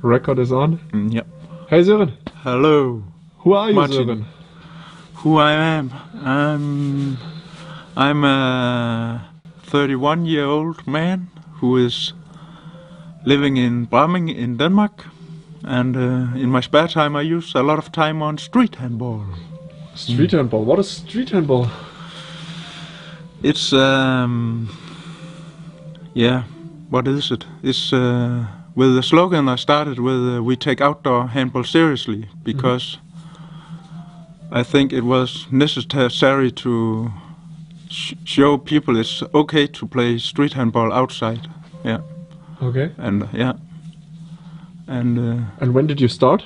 Record is on. Yep. Hey Soren. Hello. Who are you, Martin. Soren? Who I am? I'm a 31-year-old man who is living in Bramming in Denmark, and in my spare time I use a lot of time on street handball. Street handball. What is street handball? It's yeah. What is it? It's with the slogan I started with. We take outdoor handball seriously because I think it was necessary to show people it's okay to play street handball outside. Yeah. Okay. And yeah. And when did you start?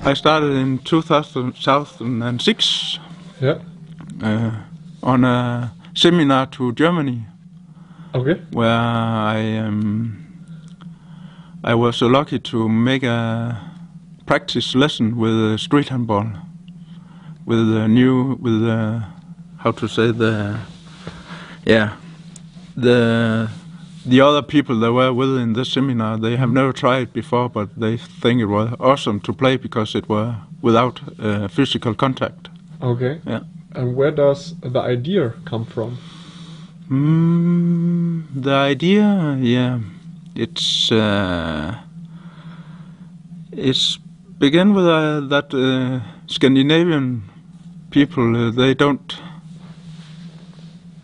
I started in 2006. Yeah. On a seminar to Germany. Okay. Where I was so lucky to make a practice lesson with street handball, with how to say the other people that were within this seminar. They have never tried it before, but they think it was awesome to play because it was without physical contact. Okay. Yeah. And where does the idea come from? The idea, yeah, it's began with that Scandinavian people. They don't.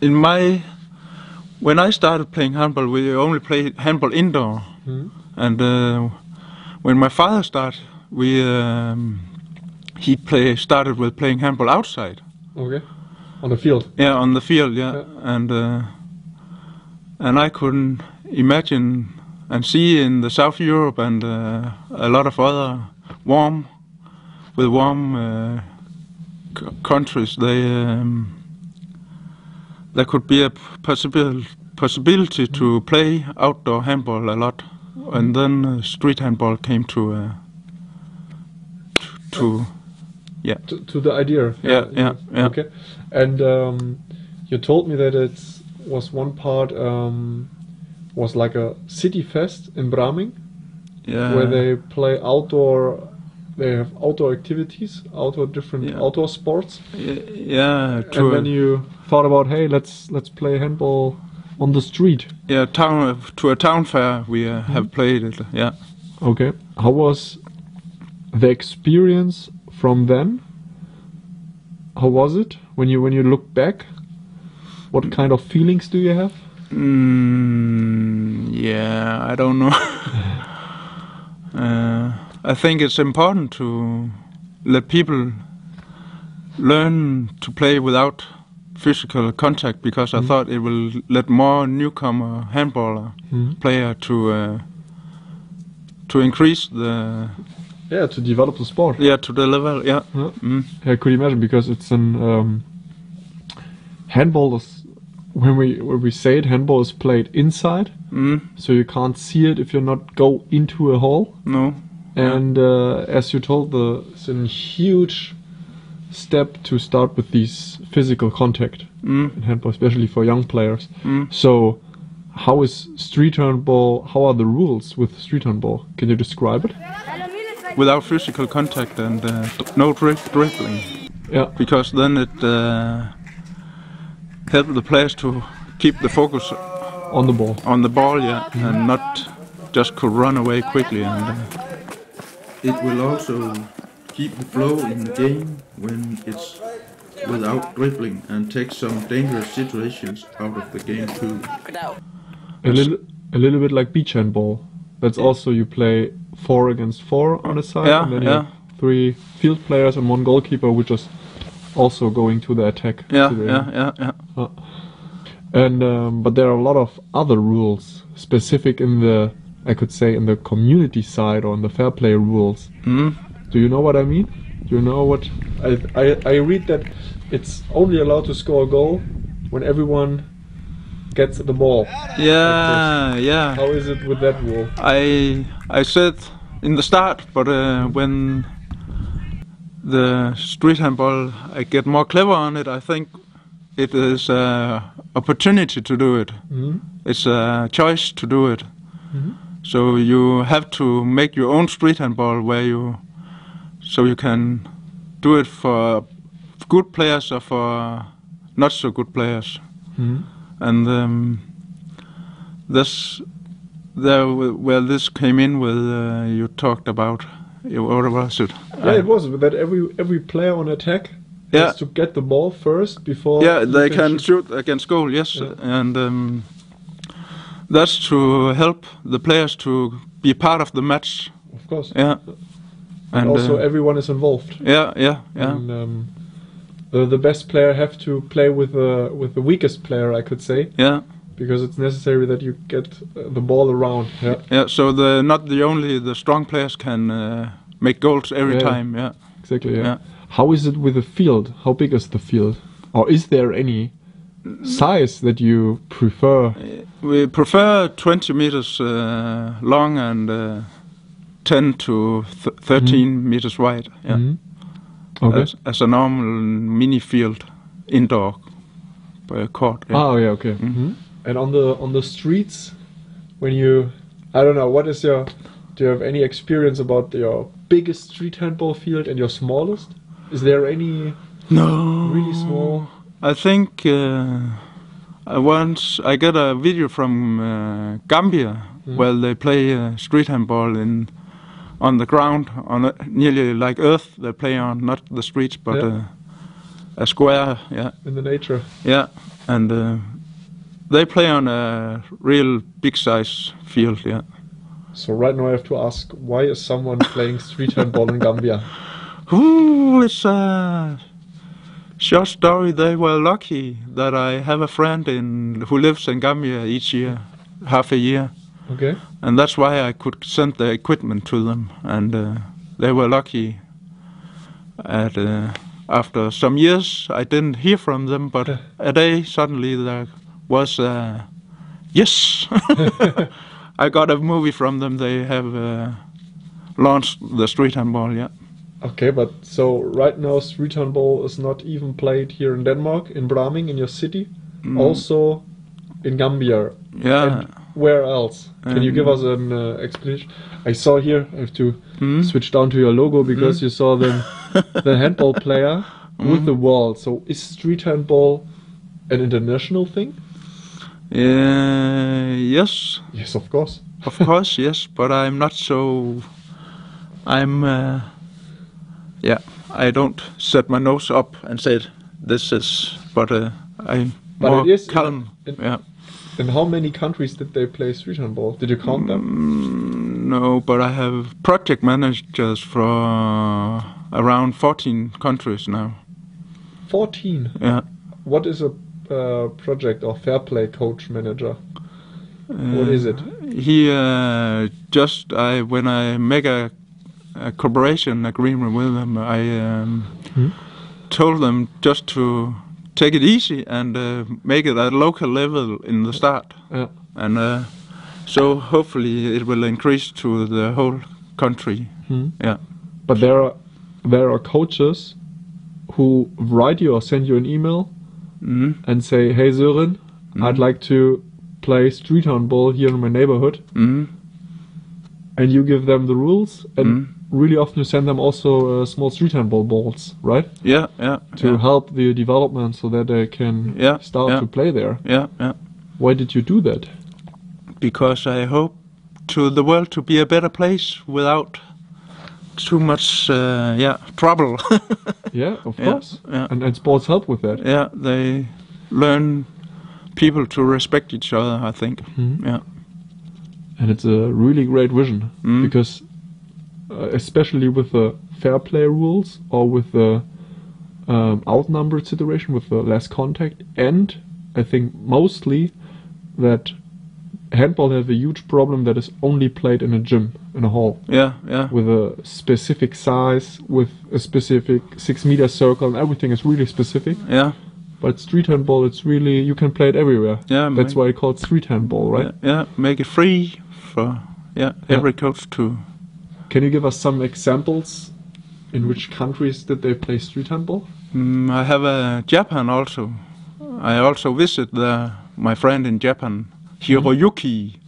When I started playing handball, we only played handball indoor, and when my father started, he started with playing handball outside. Okay. On the field. Yeah, on the field. Yeah. And I couldn't imagine and see in the South Europe and a lot of other warm countries. There could be a possibility to play outdoor handball a lot, and then street handball came to the idea. Yeah. Okay. And you told me that it was one part was like a city fest in Bramming, where they play outdoor. They have outdoor activities, outdoor sports. Yeah. And then you thought about, hey, let's play handball on the street. Yeah, to a town fair we have played it. Yeah. Okay. How was the experience from then? How was it when you look back? What kind of feelings do you have? Yeah, I don't know. I think it's important to let people learn to play without physical contact, because I thought it will let more newcomer handballer player to increase the. Yeah, to develop the sport. Yeah, to the level. Yeah. I could imagine, because it's an handball is, when we say it, handball is played inside, so you can't see it if you not go into a hall. No. And as you told, it's a huge step to start with these physical contact in handball, especially for young players. So, how is street handball? How are the rules with street handball? Can you describe it? Without physical contact and no dribbling. Yeah. Because then it helps the players to keep the focus on the ball. On the ball, yeah, and not just could run away quickly. And it will also keep the flow in the game when it's without dribbling, and take some dangerous situations out of the game too. A little bit like beach handball. That's also, you play 4 against 4 on a side, and then you have 3 field players and 1 goalkeeper, which is also going to the attack. Yeah. And but there are a lot of other rules specific in the, I could say, in the community side or in the fair play rules. Do you know what I mean? Do you know what I read? That it's only allowed to score a goal when everyone gets the ball. Yeah. How is it with that rule? I said in the start, but when the street handball I get more clever on it, I think it is an opportunity to do it. It's a choice to do it. So you have to make your own street handball so you can do it for good players or for not so good players. And where this came in with you talked about, what was it? Yeah, it was that every player on attack has to get the ball first before. Yeah, they can shoot against goal. Yes, and that's to help the players to be part of the match. Of course. Yeah, and also everyone is involved. Yeah. And, the best player have to play with the weakest player, I could say. Yeah. Because it's necessary that you get the ball around. Yeah. Yeah. So the strong players can make goals every time. Yeah. Exactly. Yeah. How is it with the field? How big is the field? Or is there any size that you prefer? We prefer 20 meters long and 10 to 13 meters wide. Yeah. Okay. As a normal mini field, indoor court. Yeah. Oh yeah, okay. And on the streets, when you, I don't know, do you have any experience about your biggest street handball field and your smallest? Is there any really small? I think once I got a video from Gambia where they play street handball on the ground, nearly like earth. They play on not the streets, but a square. Yeah. In the nature. Yeah, and they play on a real big size field. Yeah. So right now I have to ask, why is someone playing street handball in Gambia? Ooh, it's a short story. They were lucky that I have a friend who lives in Gambia each year, half a year. Okay. And that's why I could send the equipment to them, and they were lucky. After some years, I didn't hear from them, but a day suddenly there was yes, I got a movie from them. They have launched the street handball. Yeah. Okay, but so right now street handball is not even played here in Denmark, in Braming, in your city, also in Gambia. Yeah. And where else? Can you give us an explanation? I saw here, I have to switch down to your logo because you saw the handball player with the wall. So is street handball an international thing? Yes. Yes, of course. Of course, yes, but I'm not so... I don't set my nose up and say this is... But I'm more calm. In how many countries did they play street handball? Did you count them? No, but I have project managers for around 14 countries now. 14? Yeah. What is a project or fair play coach manager? What is it? When I make a cooperation agreement with them, I told them just to take it easy and make it at local level in the start. Yeah. And so hopefully it will increase to the whole country. Yeah. But there are coaches who write you or send you an email and say, "Hey Soren, I'd like to play street handball here in my neighborhood." And you give them the rules, and really often you send them also small street handball balls, right? Yeah. To help the development so that they can start to play there. Yeah. Why did you do that? Because I hope the world to be a better place without too much trouble. Yeah, of course. Yeah. And sports help with that. Yeah, they learn people to respect each other, I think. Yeah. And it's a really great vision because especially with the fair play rules or with the outnumbered situation with the less contact, and I think mostly that handball has a huge problem that is only played in a gym, in a hall. Yeah. With a specific size, with a specific 6-meter circle, and everything is really specific. Yeah. But street handball, it's really, you can play it everywhere. Yeah. That's why it's called street handball, right? Yeah. Make it free for every coach to. Can you give us some examples? In which countries did they play street handball? I have Japan also. I also visit my friend in Japan, Hiroyuki.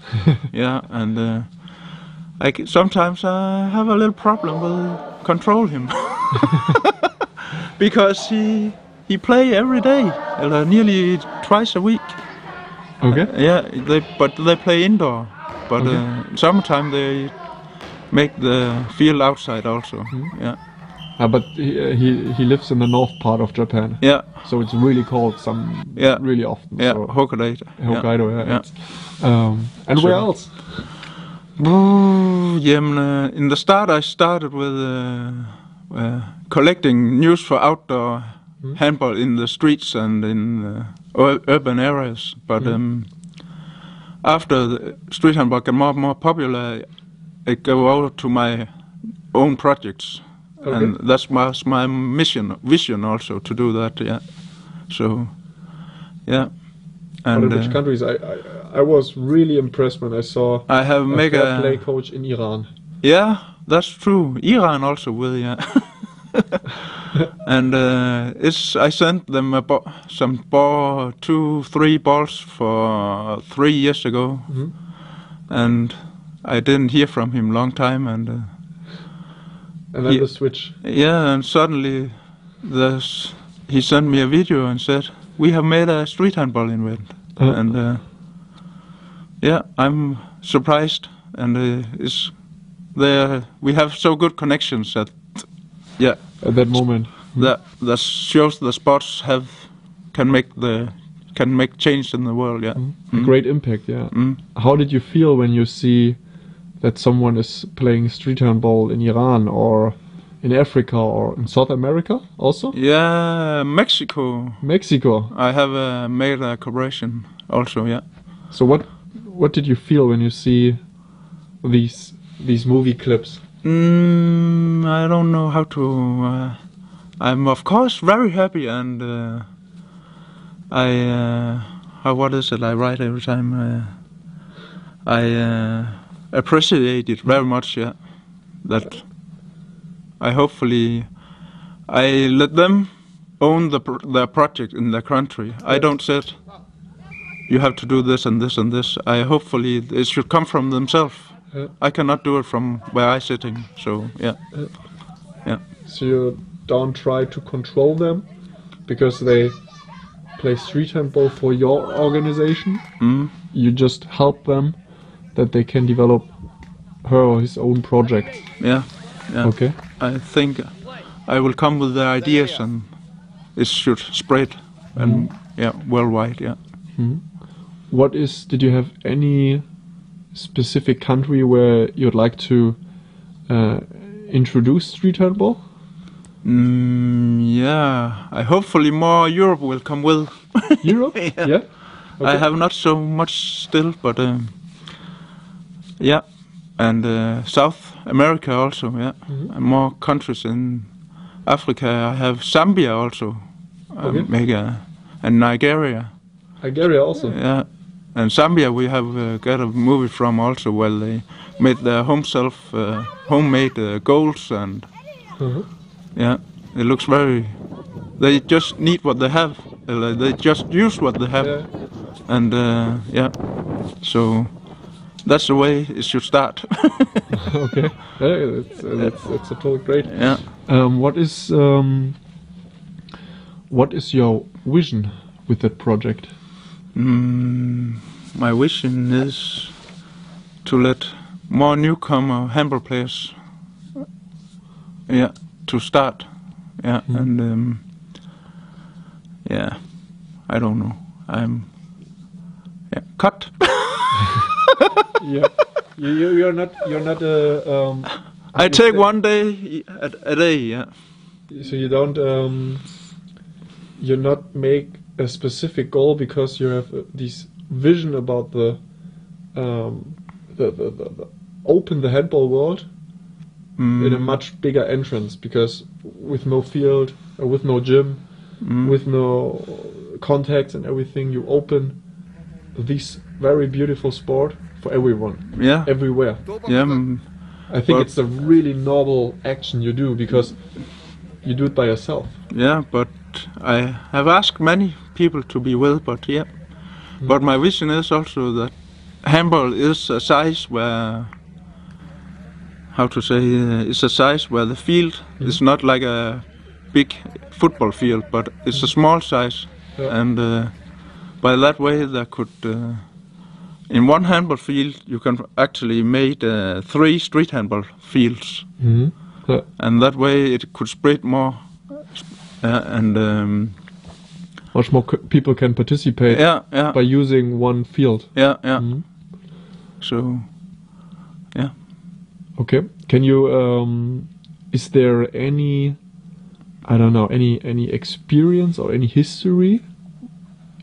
Yeah, and Sometimes I have a little problem with control him because he play every day, nearly twice a week. Okay. Yeah, but they play indoor. But sometimes they make the field outside also. Yeah. But he lives in the north part of Japan. Yeah. So it's really cold really often. Yeah. So Hokkaido. Hokkaido. Yeah. And So- where else? In the start, I started with collecting news for outdoor handball in the streets and in urban areas. But after the street handball got more and more popular, I go over to my own projects, and that's my vision also to do that. Yeah. So, yeah. But And in which countries? I was really impressed when I saw I have a make fair play coach in Iran. Yeah, that's true. Iran also will, yeah. And I sent them some 2-3 balls for 3 years ago, and I didn't hear from him long time, and then the switch. Yeah, and suddenly he sent me a video and said, "We have made a street handball event," and yeah, I'm surprised, and we have so good connections that At that moment. that shows the sports can make change in the world. Yeah. A great impact. Yeah. How did you feel when you see that someone is playing street handball in Iran or in Africa or in South America also? Yeah, Mexico. I have made a cooperation also. Yeah. So what did you feel when you see these movie clips? I don't know how to. I'm of course very happy, and what is it I write every time? I appreciate it very much. Yeah, that I let them own their project in their country. I don't say you have to do this and this and this. Hopefully it should come from themselves. I cannot do it from where I'm sitting. So yeah. So you don't try to control them because they play street handball for your organization. You just help them that they can develop her or his own project. Yeah. Okay. I think I will come with the ideas, and it should spread and worldwide. Yeah. Did you have any specific country where you'd like to introduce street handball? Yeah, hopefully more Europe will come with. Europe? Yeah. Okay. I have not so much still, but yeah, and South America also. Yeah, and more countries in Africa. I have Zambia also, and Nigeria. Nigeria also. Yeah. And Zambia, we have got a movie from also where they made their homemade goals, and yeah, it looks very. They just need what they have. They just use what they have, and so that's the way it should start. Okay, it's a total great. Yeah. What is your vision with that project? My vision is to let more newcomer handball players, to start, and I don't know. Cut. Yeah, you're not. I take one day a day. Yeah. So you don't. You're not make a specific goal because you have this vision about the open the handball world in a much bigger entrance, because with no field or with no gym, with no contacts and everything, you open this very beautiful sport for everyone. Yeah. Everywhere. Yeah. I think it's a really noble action you do, because you do it by yourself. Yeah, but I have asked many people to be with, but but my vision is also that handball is a size where how to say, it's a size where the field is not like a big football field, but it's a small size, and by that way there could, in one handball field you can actually make 3 street handball fields, and that way it could spread more, and much more people can participate by using one field. So, yeah. Okay. Can you? Is there any? I don't know. Any experience or any history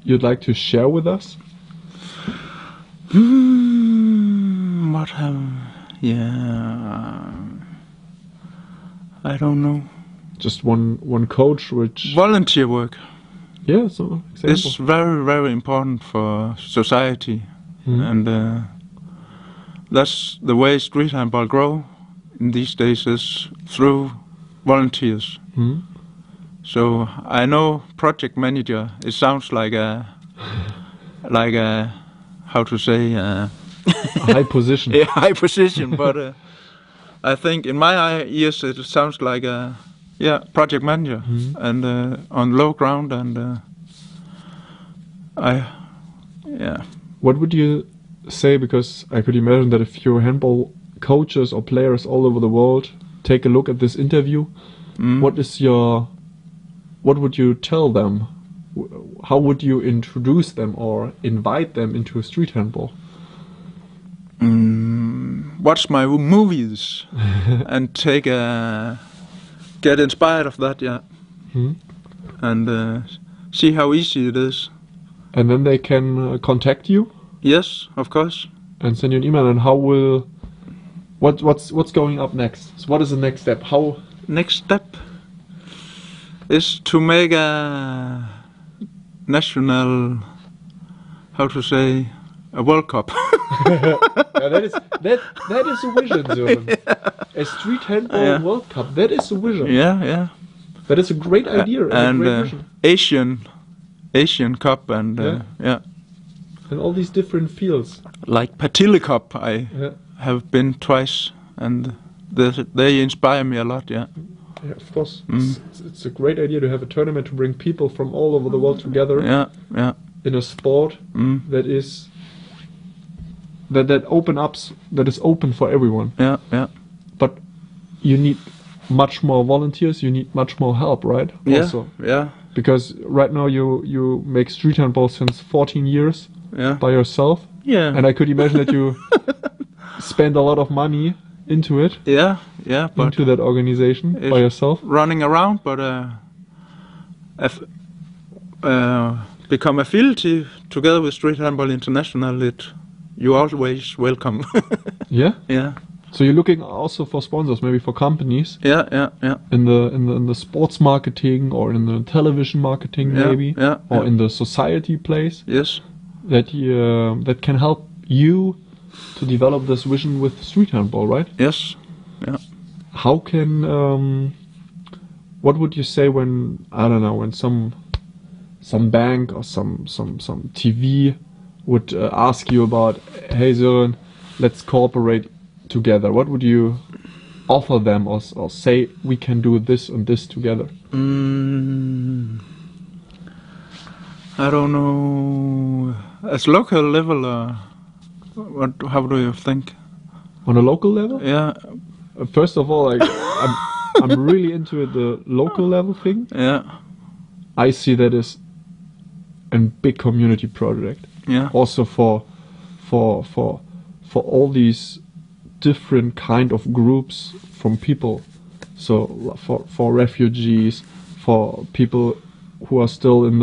you'd like to share with us? What have? Yeah. I don't know. Just one coach which volunteer work. Yeah, so example. It's very, very important for society, and that's the way street handball grow in these days is through volunteers. So I know project manager. It sounds like a how to say a high position. Yeah, high position. But I think in my ears it sounds like a project manager, and on low ground, and What would you say? Because I could imagine that if your handball coaches or players all over the world take a look at this interview, what would you tell them? How would you introduce them or invite them into street handball? Watch my movies and get inspired of that, and see how easy it is. And then they can contact you. Yes, of course. And send you an email. And how will what's going up next? So what is the next step? How next step is to make a national, how to say, a World Cup. that is a vision, Soren. A street handball World Cup. That is a vision. Yeah. That is a great idea and a great vision. Asian Cup and and all these different fields. Like Patille Cup, I have been twice, and they inspire me a lot. Yeah, of course. It's a great idea to have a tournament to bring people from all over the world together. Yeah. In a sport that is that is open for everyone. Yeah. But you need much more volunteers. You need much more help, right? Also. Yeah. Because right now you make street handball since 14 years by yourself. Yeah. And I could imagine that you spend a lot of money into it. Yeah. But into that organization by yourself. Running around, but become affiliate together with Street Handball International. You always welcome. Yeah. Yeah. So you're looking also for sponsors, maybe for companies. Yeah. In the sports marketing or in the television marketing, maybe, or in the society place. Yes. That can help you to develop this vision with street handball, right? Yes. Yeah. How can what would you say when when some bank or some TV would ask you about, hey Soren, let's cooperate together? What would you offer them or say we can do this and this together? I don't know. As local level, how do you think? On a local level? Yeah. First of all, I'm really into the local level thing. Yeah. I see that as a big community project. Yeah. Also for all these different kind of groups from people. So for refugees, for people who are still in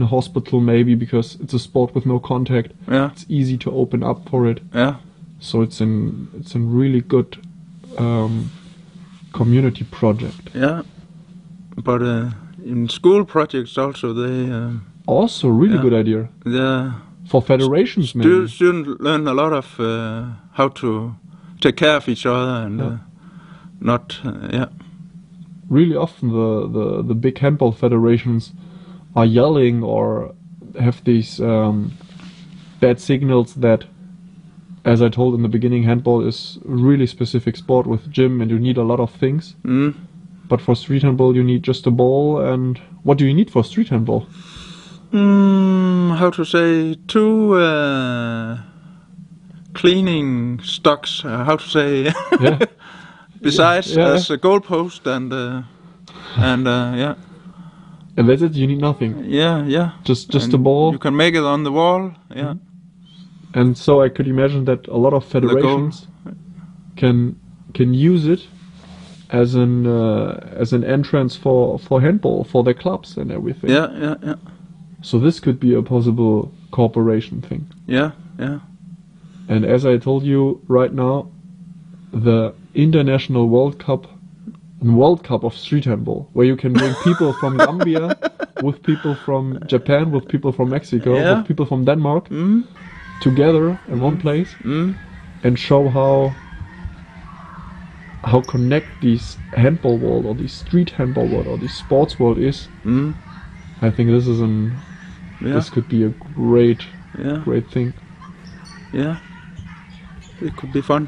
a hospital, maybe because it's a sport with no contact. Yeah. It's easy to open up for it. Yeah. So it's a really good community project. Yeah. But in school projects also they also really good idea. Yeah. For federations, maybe. Students learn a lot of how to take care of each other and not Really often the big handball federations are yelling or have these bad signals that as I told in the beginning, handball is a really specific sport with gym, and you need a lot of things. But for street handball, you need just a ball. And what do you need for street handball? How to say, 2 cleaning stocks. How to say? Yeah. Besides, Yeah. as a goalpost and yeah. And that's it. You need nothing. Yeah. Just And a ball. You can make it on the wall. Yeah. And so I could imagine that a lot of federations can use it as an entrance for handball for their clubs and everything. Yeah. So this could be a possible cooperation thing. Yeah. And as I told you right now, the International World Cup of Street Handball, where you can bring people from Gambia, with people from Japan, with people from Mexico, with people from Denmark, together in one place, and show how connect these handball world or these street handball world or these sports world is. I think this is this could be a great thing. Yeah. It could be fun.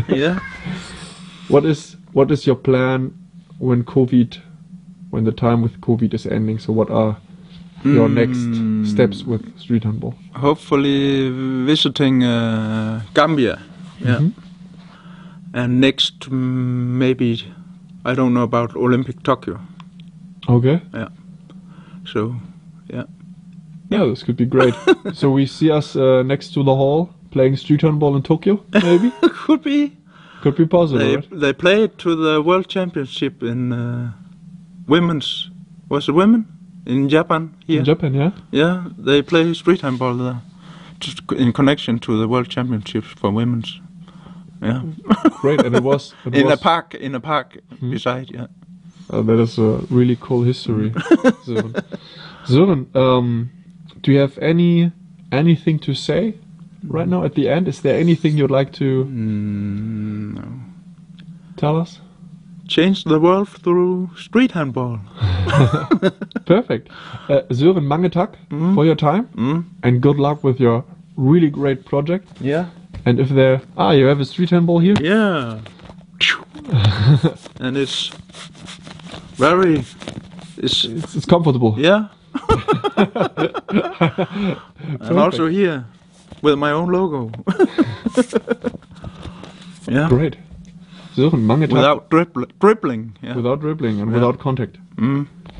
Yeah. What is your plan when the time with COVID is ending? So what are your next steps with street handball? Hopefully visiting Gambia. Yeah. And next maybe, I don't know about Olympic Tokyo. Okay. Yeah. So, yeah. Yeah, this could be great. So we see us next to the hall playing street handball in Tokyo, maybe? Could be. Could be possible, right? They played to the World Championship in women's. Was it women? In Japan? Here. In Japan, yeah? Yeah, they play street handball there. Just in connection to the World Championships for women's. Yeah. Great, and it was in a park beside, yeah. That is a really cool history. Soren, do you have anything to say right now at the end? Is there anything you'd like to No. tell us? Change the world through street handball. Perfect. Soren, mange tak for your time, and good luck with your really great project. Yeah. And if you have a street handball here? Yeah. And it's comfortable. Yeah. And also here with my own logo. Yeah. Great. Soren, mange tak. Without dribbling. Yeah. Without dribbling and without contact.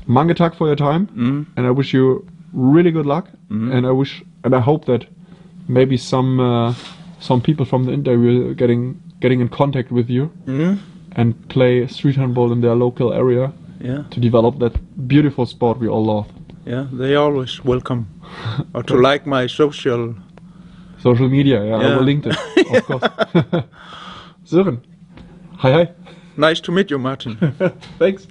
Mange tak for your time, and I wish you really good luck. And I hope that maybe some people from the interview getting in contact with you and play street handball in their local area to develop that beautiful sport we all love. Yeah, they always welcome. Or to like my social media. Yeah, I will link it, of course. Soren, hi. Nice to meet you, Martin. Thanks.